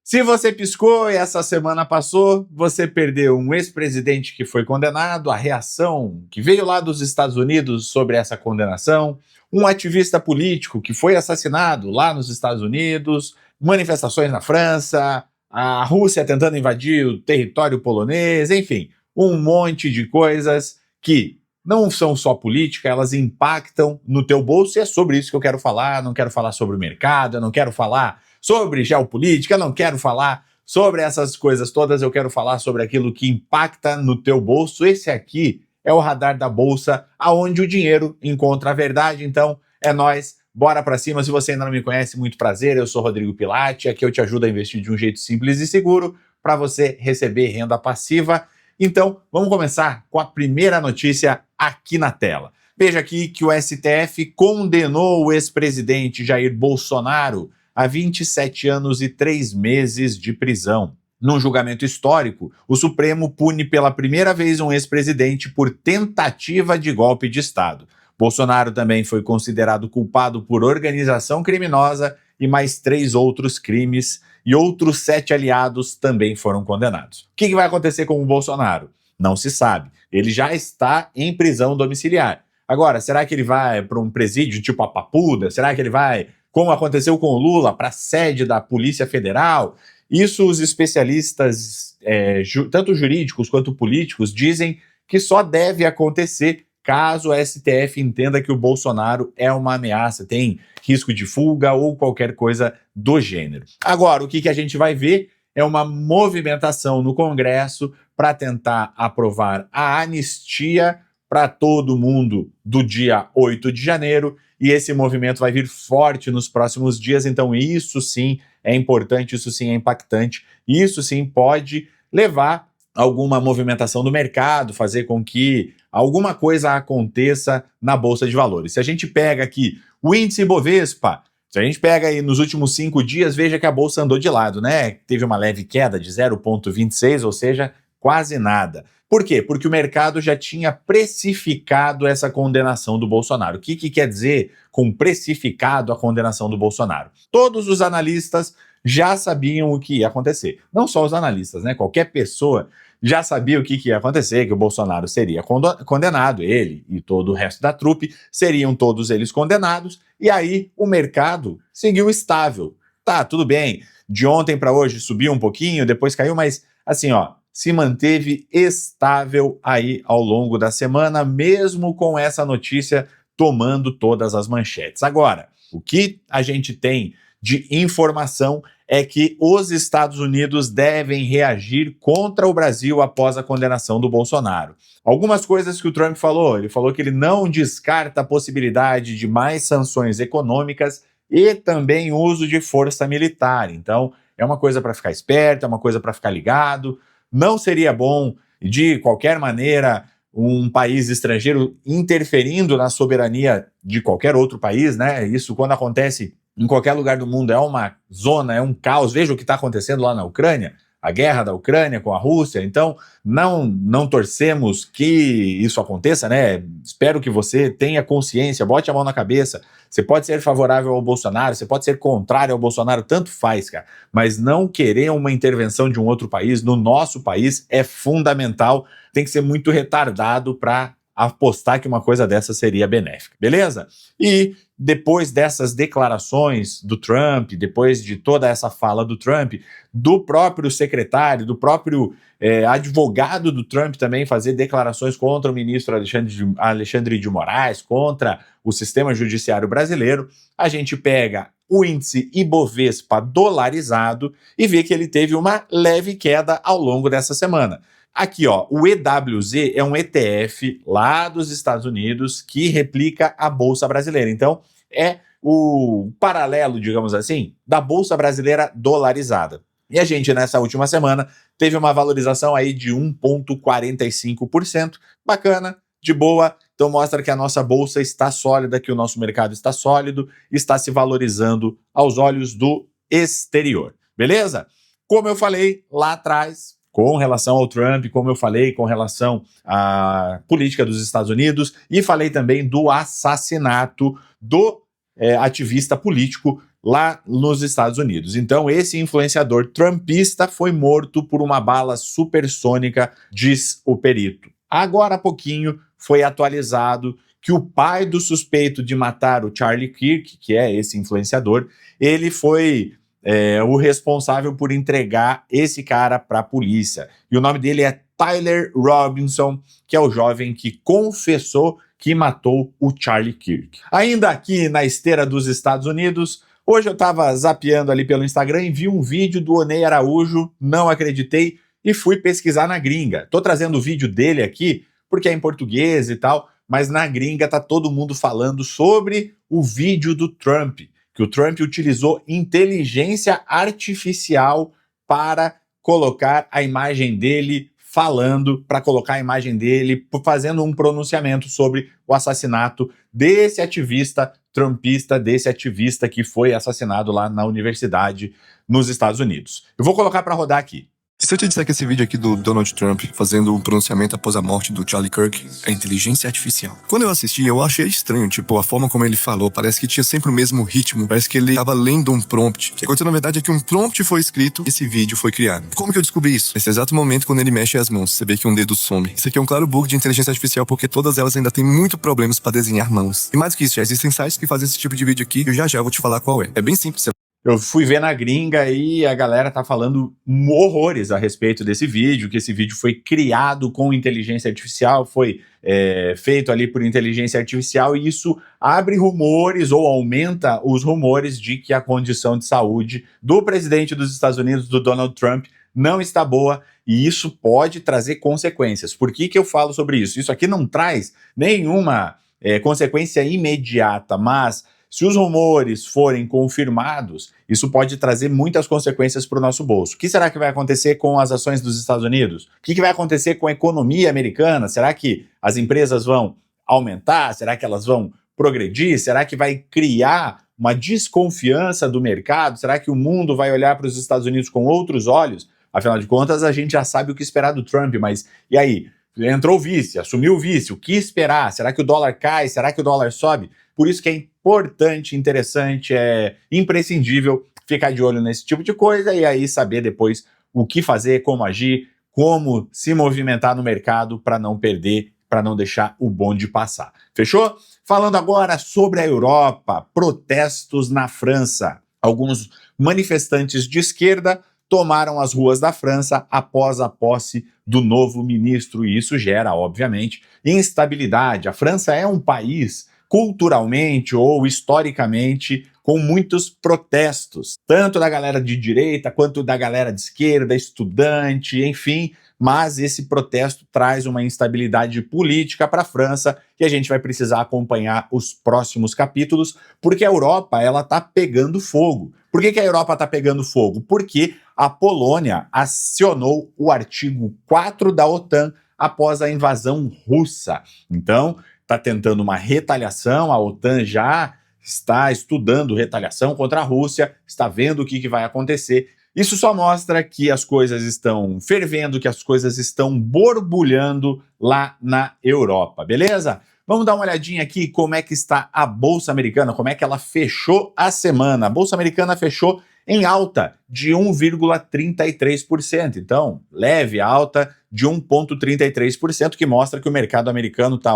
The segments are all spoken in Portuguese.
Se você piscou e essa semana passou, você perdeu um ex-presidente que foi condenado, a reação que veio lá dos Estados Unidos sobre essa condenação, um ativista político que foi assassinado lá nos Estados Unidos, manifestações na França, a Rússia tentando invadir o território polonês, enfim, um monte de coisas que não são só política, elas impactam no teu bolso e é sobre isso que eu quero falar. Não quero falar sobre o mercado, eu não quero falar sobre geopolítica, eu não quero falar sobre essas coisas todas, eu quero falar sobre aquilo que impacta no teu bolso. Esse aqui é o Radar da Bolsa, aonde o dinheiro encontra a verdade. Então, é nóis, bora pra cima. Se você ainda não me conhece, muito prazer, eu sou Rodrigo Pilati, aqui eu te ajudo a investir de um jeito simples e seguro para você receber renda passiva. Então, vamos começar com a primeira notícia aqui na tela. Veja aqui que o STF condenou o ex-presidente Jair Bolsonaro a 27 anos e 3 meses de prisão. Num julgamento histórico, o Supremo pune pela primeira vez um ex-presidente por tentativa de golpe de Estado. Bolsonaro também foi considerado culpado por organização criminosa e mais 3 outros crimes, e outros 7 aliados também foram condenados. O que vai acontecer com o Bolsonaro? Não se sabe. Ele já está em prisão domiciliar. Agora, será que ele vai para um presídio tipo a Papuda? Será que ele vai, como aconteceu com o Lula, para a sede da Polícia Federal? Isso os especialistas, tanto jurídicos quanto políticos, dizem que só deve acontecer caso o STF entenda que o Bolsonaro é uma ameaça, tem risco de fuga ou qualquer coisa do gênero. Agora, o que a gente vai ver é uma movimentação no Congresso para tentar aprovar a anistia para todo mundo do dia 8 de janeiro, e esse movimento vai vir forte nos próximos dias, então isso sim é importante, isso sim é impactante, isso sim pode levar alguma movimentação do mercado, fazer com que alguma coisa aconteça na Bolsa de Valores. Se a gente pega aqui o índice Bovespa, se a gente pega aí nos últimos 5 dias, veja que a Bolsa andou de lado, né? Teve uma leve queda de 0,26, ou seja, quase nada. Por quê? Porque o mercado já tinha precificado essa condenação do Bolsonaro. O que quer dizer com precificado a condenação do Bolsonaro? Todos os analistas já sabiam o que ia acontecer. Não só os analistas, né? Qualquer pessoa já sabia o que ia acontecer, que o Bolsonaro seria condenado, ele e todo o resto da trupe, seriam todos eles condenados, e aí o mercado seguiu estável. Tá, tudo bem, de ontem para hoje subiu um pouquinho, depois caiu, mas assim, ó, se manteve estável aí ao longo da semana, mesmo com essa notícia tomando todas as manchetes. Agora, o que a gente tem de informação é que os Estados Unidos devem reagir contra o Brasil após a condenação do Bolsonaro. Algumas coisas que o Trump falou, ele falou que ele não descarta a possibilidade de mais sanções econômicas e também uso de força militar. Então, é uma coisa para ficar esperto, é uma coisa para ficar ligado. Não seria bom, de qualquer maneira, um país estrangeiro interferindo na soberania de qualquer outro país, né? Isso, quando acontece em qualquer lugar do mundo, é uma zona, é um caos. Veja o que está acontecendo lá na Ucrânia, a guerra da Ucrânia com a Rússia. Então, não torcemos que isso aconteça, né? Espero que você tenha consciência, bote a mão na cabeça. Você pode ser favorável ao Bolsonaro, você pode ser contrário ao Bolsonaro, tanto faz, cara. Mas não querer uma intervenção de um outro país no nosso país é fundamental. Tem que ser muito retardado para apostar que uma coisa dessa seria benéfica, beleza? E depois dessas declarações do Trump, depois de toda essa fala do Trump, do próprio secretário, do próprio advogado do Trump também fazer declarações contra o ministro Alexandre de Moraes, contra o sistema judiciário brasileiro, a gente pega o índice Ibovespa dolarizado e vê que ele teve uma leve queda ao longo dessa semana. Aqui, ó, o EWZ é um ETF lá dos Estados Unidos que replica a Bolsa Brasileira. Então, é o paralelo, digamos assim, da Bolsa Brasileira dolarizada. E a gente, nessa última semana, teve uma valorização aí de 1,45%. Bacana, de boa. Então, mostra que a nossa Bolsa está sólida, que o nosso mercado está sólido, está se valorizando aos olhos do exterior. Beleza? Como eu falei lá atrás, com relação ao Trump, como eu falei, com relação à política dos Estados Unidos, e falei também do assassinato do ativista político lá nos Estados Unidos. Então, esse influenciador trumpista foi morto por uma bala supersônica, diz o perito. Agora há pouquinho foi atualizado que o pai do suspeito de matar o Charlie Kirk, que é esse influenciador, ele foi o responsável por entregar esse cara para a polícia. E o nome dele é Tyler Robinson, que é o jovem que confessou que matou o Charlie Kirk. Ainda aqui na esteira dos Estados Unidos, hoje eu estava zapeando ali pelo Instagram e vi um vídeo do Oney Araújo, não acreditei, e fui pesquisar na gringa. Tô trazendo o vídeo dele aqui, porque é em português e tal, mas na gringa tá todo mundo falando sobre o vídeo do Trump, que o Trump utilizou inteligência artificial para colocar a imagem dele falando, para colocar a imagem dele fazendo um pronunciamento sobre o assassinato desse ativista trumpista, desse ativista que foi assassinado lá na universidade nos Estados Unidos. Eu vou colocar para rodar aqui. Se eu te disser que esse vídeo aqui do Donald Trump fazendo um pronunciamento após a morte do Charlie Kirk é inteligência artificial. Quando eu assisti, eu achei estranho, tipo, a forma como ele falou, parece que tinha sempre o mesmo ritmo, parece que ele tava lendo um prompt. O que aconteceu na verdade é que um prompt foi escrito e esse vídeo foi criado. Como que eu descobri isso? Nesse exato momento, quando ele mexe as mãos, você vê que um dedo some. Isso aqui é um claro bug de inteligência artificial porque todas elas ainda têm muito problemas pra desenhar mãos. E mais do que isso, já existem sites que fazem esse tipo de vídeo aqui e eu já vou te falar qual é. É bem simples. Eu fui ver na gringa e a galera tá falando horrores a respeito desse vídeo, que esse vídeo foi criado com inteligência artificial, foi feito ali por inteligência artificial, e isso abre rumores ou aumenta os rumores de que a condição de saúde do presidente dos Estados Unidos, do Donald Trump, não está boa, e isso pode trazer consequências. Por que que eu falo sobre isso? Isso aqui não traz nenhuma consequência imediata, mas se os rumores forem confirmados, isso pode trazer muitas consequências para o nosso bolso. O que será que vai acontecer com as ações dos Estados Unidos? O que vai acontecer com a economia americana? Será que as empresas vão aumentar? Será que elas vão progredir? Será que vai criar uma desconfiança do mercado? Será que o mundo vai olhar para os Estados Unidos com outros olhos? Afinal de contas, a gente já sabe o que esperar do Trump, mas e aí? Entrou o vice, assumiu o vice, o que esperar? Será que o dólar cai? Será que o dólar sobe? Por isso que é importante, interessante, é imprescindível ficar de olho nesse tipo de coisa e aí saber depois o que fazer, como agir, como se movimentar no mercado para não perder, para não deixar o bonde passar. Fechou? Falando agora sobre a Europa, protestos na França. Alguns manifestantes de esquerda tomaram as ruas da França após a posse do novo ministro, e isso gera, obviamente, instabilidade. A França é um país culturalmente ou historicamente com muitos protestos, tanto da galera de direita quanto da galera de esquerda, estudante, enfim, mas esse protesto traz uma instabilidade política para a França que a gente vai precisar acompanhar os próximos capítulos, porque a Europa ela está pegando fogo. Por que a Europa está pegando fogo? Porque a Polônia acionou o artigo 4 da OTAN após a invasão russa. Então, está tentando uma retaliação, a OTAN já está estudando retaliação contra a Rússia, está vendo o que vai acontecer. Isso só mostra que as coisas estão fervendo, que as coisas estão borbulhando lá na Europa, beleza? Vamos dar uma olhadinha aqui como é que está a Bolsa Americana, como é que ela fechou a semana. A Bolsa Americana fechou em alta de 1,33%. Então, leve alta de 1,33%, que mostra que o mercado americano está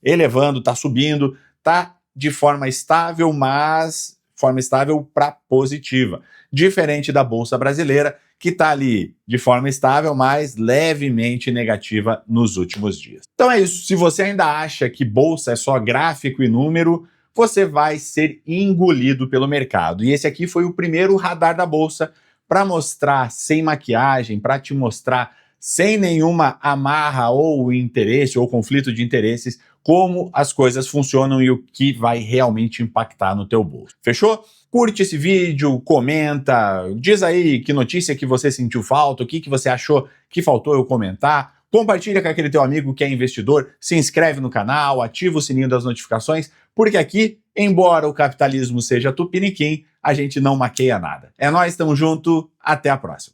elevando, está subindo, está de forma estável, mas forma estável para positiva. Diferente da Bolsa Brasileira, que está ali de forma estável, mas levemente negativa nos últimos dias. Então é isso. Se você ainda acha que Bolsa é só gráfico e número, você vai ser engolido pelo mercado. E esse aqui foi o primeiro radar da Bolsa para mostrar sem maquiagem, para te mostrar sem nenhuma amarra ou interesse ou conflito de interesses, como as coisas funcionam e o que vai realmente impactar no teu bolso. Fechou? Curte esse vídeo, comenta, diz aí que notícia que você sentiu falta, o que você achou que faltou eu comentar. Compartilha com aquele teu amigo que é investidor, se inscreve no canal, ativa o sininho das notificações, porque aqui, embora o capitalismo seja tupiniquim, a gente não maqueia nada. É nóis, tamo junto, até a próxima.